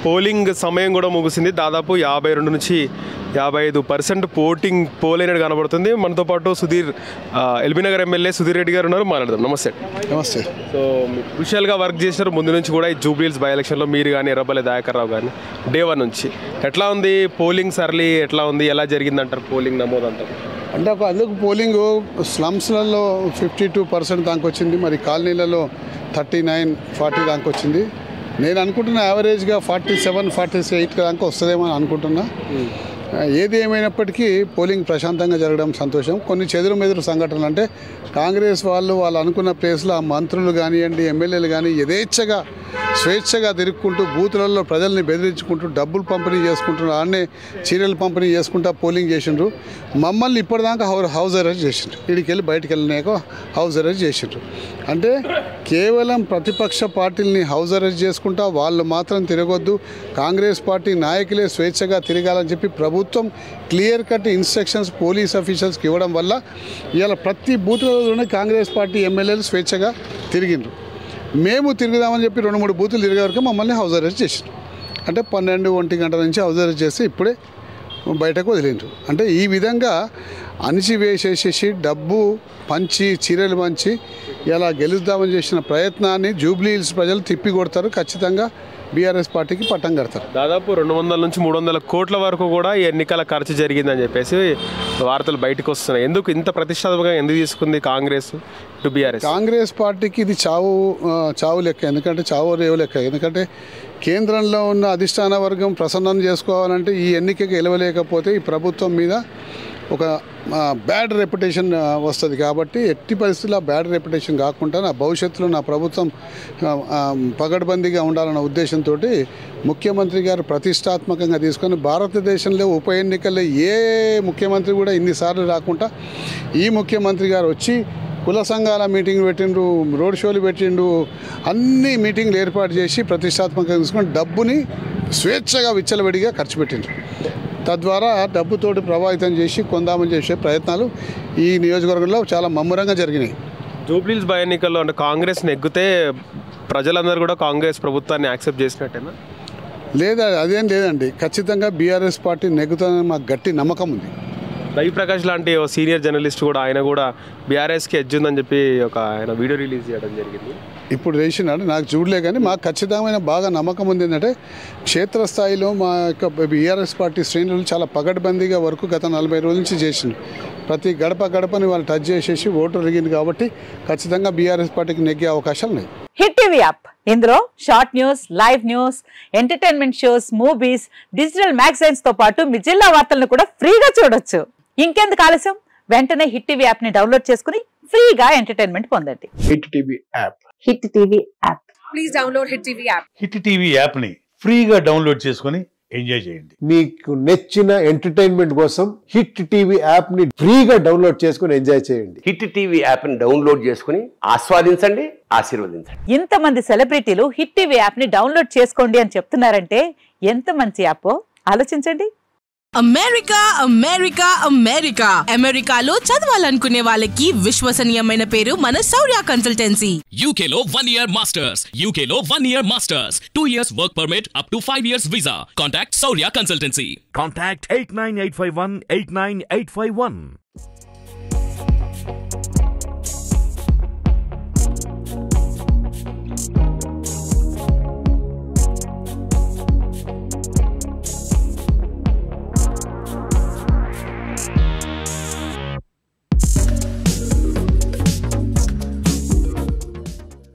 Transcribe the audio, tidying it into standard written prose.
Polling సమయం కూడా ముగిసింది. దాదాపు 52 నుంచి 55% పోలైనట్టు కనబడుతుంది. మనతో పాటు ఎల్బీనగర్ ఎమ్మెల్యే సుధీర్ రెడ్డి గారు ఉన్నారు, మాట్లాడదాం. నమస్తే. నమస్తే. సో క్రూషియల్గా వర్క్ చేసినారు ముందు నుంచి కూడా ఈ జూబ్లీహిల్స్ బై ఎలక్షన్లో మీరు కానీ ఎర్రబల్లి దయాకర్ రావు కానీ డే 1 నుంచి ఎట్లా ఉంది పోలింగ్ సరళి, ఎట్లా ఉంది, ఎలా జరిగిందంటారు పోలింగ్ నమోదు అంటారు? అంటే అందుకు పోలింగ్ స్లమ్స్లలో 52% దాకా వచ్చింది, మరి కాలనీలలో 39-40 దాకా వచ్చింది. నేను అనుకుంటున్నా యావరేజ్గా 47-48 దాకా వస్తుందేమో అని అనుకుంటున్నా. ఏది ఏమైనప్పటికీ పోలింగ్ ప్రశాంతంగా జరగడం సంతోషం. కొన్ని చెదురు సంఘటనలు అంటే కాంగ్రెస్ వాళ్ళు అనుకున్న ప్లేస్లో ఆ మంత్రులు కానివ్వండి, ఎమ్మెల్యేలు కానీ స్వేచ్ఛగా తిరుక్కుంటూ బూతులలో ప్రజల్ని బెదిరించుకుంటూ డబ్బులు పంపిణీ చేసుకుంటున్నారు, ఆడనే చీరలు పంపిణీ చేసుకుంటూ పోలింగ్ చేసిండ్రు. మమ్మల్ని ఇప్పటిదాకా హౌస్ అరెస్ట్ చేసిండ్రు, వీడికి వెళ్ళి బయటికి వెళ్ళినాక హౌస్ అరెస్ట్ చేసిండ్రు. అంటే కేవలం ప్రతిపక్ష పార్టీలని హౌస్ అరెస్ట్ చేసుకుంటా వాళ్ళు మాత్రం తిరగొద్దు, కాంగ్రెస్ పార్టీ నాయకులే స్వేచ్ఛగా తిరగాలని చెప్పి ప్రభుత్వం క్లియర్ కట్ ఇన్స్ట్రక్షన్స్ పోలీస్ ఆఫీసర్స్కి ఇవ్వడం వల్ల ఇవాళ ప్రతి బూత్లోనే కాంగ్రెస్ పార్టీ ఎమ్మెల్యేలు స్వేచ్ఛగా తిరిగిండ్రు. మేము తిరుగుదామని చెప్పి 2-3 బూతులు తిరిగే వరకు మమ్మల్ని హౌస్ అరెస్ట్ చేసిండ్రు. అంటే 12-1 గంటల నుంచి హౌస్ అరెస్ట్ చేసి ఇప్పుడే బయటకు వదిలిండ్రు. అంటే ఈ విధంగా అణిచివేసేసేసి డబ్బు పంచి చీరలు పంచి ఇలా గెలుద్దామని చేసిన ప్రయత్నాన్ని జూబ్లీహిల్స్ ప్రజలు తిప్పి కొడతారు, ఖచ్చితంగా బీఆర్ఎస్ పార్టీకి పట్టం కడతారు. దాదాపు 200 నుంచి 300 కోట్ల వరకు కూడా ఈ ఎన్నికల ఖర్చు జరిగిందని చెప్పేసి వార్తలు బయటకు వస్తున్నాయి. ఎందుకు ఇంత ప్రతిష్టాత్మకంగా ఎందుకు తీసుకుంది కాంగ్రెస్ టు బీఆర్ఎస్? కాంగ్రెస్ పార్టీకి ఇది చావు లెక్క, ఎందుకంటే చావు రేవు లెక్క. ఎందుకంటే కేంద్రంలో ఉన్న అధిష్టాన వర్గం ప్రసన్నం చేసుకోవాలంటే ఈ ఎన్నికకి గెలవలేకపోతే ఈ ప్రభుత్వం మీద ఒక బ్యాడ్ రెప్యుటేషన్ వస్తుంది. కాబట్టి ఎట్టి పరిస్థితుల్లో బ్యాడ్ రెప్యుటేషన్ కాకుండా నా భవిష్యత్తులో నా ప్రభుత్వం పగడ్బందీగా ఉండాలన్న ఉద్దేశంతో ముఖ్యమంత్రి గారు ప్రతిష్టాత్మకంగా తీసుకొని భారతదేశంలో ఉప ఎన్నికల్లో ఏ ముఖ్యమంత్రి కూడా ఇన్నిసార్లు రాకుండా ఈ ముఖ్యమంత్రి గారు వచ్చి కుల సంఘాల మీటింగ్ పెట్టిండ్రు, రోడ్ షోలు పెట్టిండ్రు, అన్ని మీటింగ్లు ఏర్పాటు చేసి ప్రతిష్టాత్మకంగా తీసుకొని డబ్బుని స్వేచ్ఛగా విచ్చలవిడిగా ఖర్చు పెట్టిండ్రు. తద్వారా డబ్బుతోటి ప్రభావితం చేసి కొందామని చేసే ప్రయత్నాలు ఈ నియోజకవర్గంలో చాలా ముమ్మరంగా జరిగినాయి. జూబ్లీహిల్స్ బై ఎన్నికల్లో అంటే కాంగ్రెస్ నెగ్గితే ప్రజలందరూ కూడా కాంగ్రెస్ ప్రభుత్వాన్ని యాక్సెప్ట్ చేసినట్టేనా? లేదా, అదేం లేదండి. ఖచ్చితంగా బీఆర్ఎస్ పార్టీ నెగ్గుతుందని మాకు గట్టి నమ్మకం ఉంది. రవి ప్రకాష్ లాంటి ఓ సీనియర్ జర్నలిస్ట్ కూడా ఆయన కూడా బీఆర్ఎస్కి ఎడ్జ్ ఉందని చెప్పి ఆయన వీడియో రిలీజ్ చేయడం జరిగింది. ఇప్పుడు చేసినాడు, నాకు చూడలే, కానీ మాకు ఖచ్చితమైన బాగా నమ్మకం ఉంది. ఏంటంటే క్షేత్రస్థాయిలో మా యొక్క బీఆర్ఎస్ పార్టీ శ్రేణులు చాలా పగడ్బందీగా వరకు గత 40 రోజుల నుంచి చేసింది. ప్రతి గడపని వాళ్ళు టచ్ చేసేసి ఓటు రిగింది. కాబట్టి ఖచ్చితంగా బీఆర్ఎస్ పార్టీకి నెగ్గే అవకాశాలు ఉన్నాయి. హిట్ టీవీ యాప్, ఇందులో short news, live news, entertainment shows, movies, digital magazines తో పాటు మీ జిల్లా వార్తలను కూడా ఫ్రీగా చూడొచ్చు. ఇంకెందుకు ఆలస్యం, వెంటనే హిట్ టీవీ యాప్ ని డౌన్లోడ్ చేసుకుని ఫ్రీగా ఎంటర్టైన్మెంట్ పొందండి. Hit TV app. Hit TV app. Please download hit TV app. Hit TV app ని ఫ్రీగా డౌన్లోడ్ చేసుకుని ఎంజాయ్ చేయండి. మీకు నచ్చిన ఎంటర్టైన్మెంట్ కోసం హిట్ టీవీ యాప్ ని ఫ్రీగా డౌన్లోడ్ చేసుకుని ఎంజాయ్ చేయండి. హిట్ టీవీ యాప్ ని డౌన్లోడ్ చేసుకుని ఆస్వాదించండి, ఆశీర్వదించండి. ఇంతమంది సెలబ్రిటీలు హిట్ టీవీ యాప్ ని డౌన్లోడ్ చేసుకోండి అని చెప్తున్నారంటే ఎంత మంచి యాప్ ఆలోచించండి. అమెరికా అమెరికా అమెరికా అమెరికాలో చదవాలనుకునే వాళ్ళకి విశ్వసనీయమైన పేరు మన శౌర్య కన్సల్టెన్సీ. UK లో 1 year masters, UK లో 1 year masters, 2 years work permit up to 5 years visa. Contact Saurya Consultancy. Contact 89851 89851.